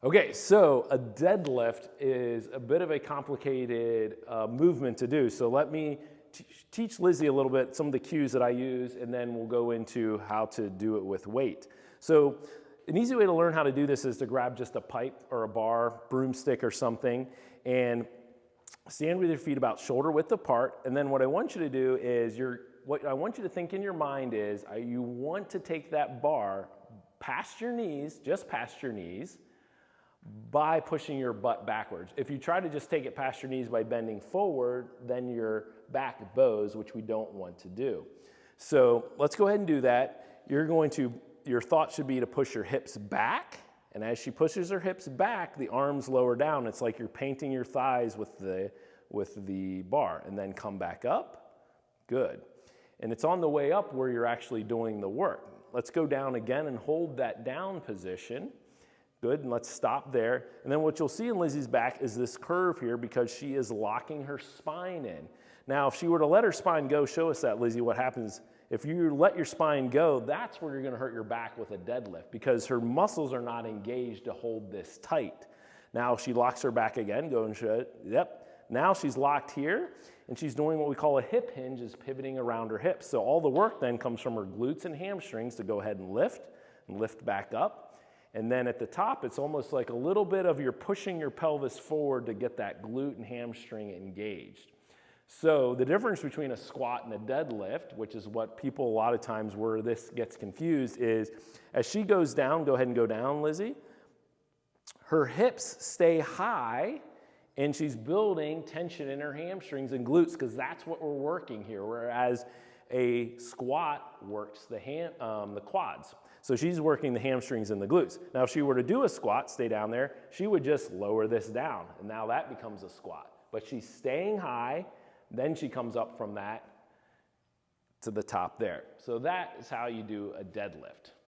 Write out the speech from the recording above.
Okay, so a deadlift is a bit of a complicated movement to do. So let me teach Lizzie a little bit, some of the cues that I use, and then we'll go into how to do it with weight. So an easy way to learn how to do this is to grab just a pipe or a bar, broomstick or something, and stand with your feet about shoulder width apart. And then what I want you to do is, what I want you to think in your mind is, you want to take that bar past your knees, just past your knees, by pushing your butt backwards. If you try to just take it past your knees by bending forward, then your back bows, which we don't want to do. So let's go ahead and do that. Your thought should be to push your hips back, and as she pushes her hips back, the arms lower down. It's like you're painting your thighs with the bar, and then come back up. Good. And it's on the way up where you're actually doing the work. Let's go down again and hold that down position. Good, and let's stop there. And then what you'll see in Lizzie's back is this curve here because she is locking her spine in. Now, if she were to let her spine go, show us that, Lizzie, what happens. If you let your spine go, that's where you're gonna hurt your back with a deadlift because her muscles are not engaged to hold this tight. Now, if she locks her back again, go and show it, yep. Now she's locked here, and she's doing what we call a hip hinge, is pivoting around her hips. So all the work then comes from her glutes and hamstrings to go ahead and lift back up. And then at the top, it's almost like a little bit of you're pushing your pelvis forward to get that glute and hamstring engaged. So the difference between a squat and a deadlift, which is what people a lot of times where this gets confused, is as she goes down, go ahead and go down, Lizzie, her hips stay high and she's building tension in her hamstrings and glutes because that's what we're working here, whereas a squat works the quads. So she's working the hamstrings and the glutes. Now, if she were to do a squat, stay down there, she would just lower this down, and now that becomes a squat. But she's staying high, then she comes up from that to the top there. So that is how you do a deadlift.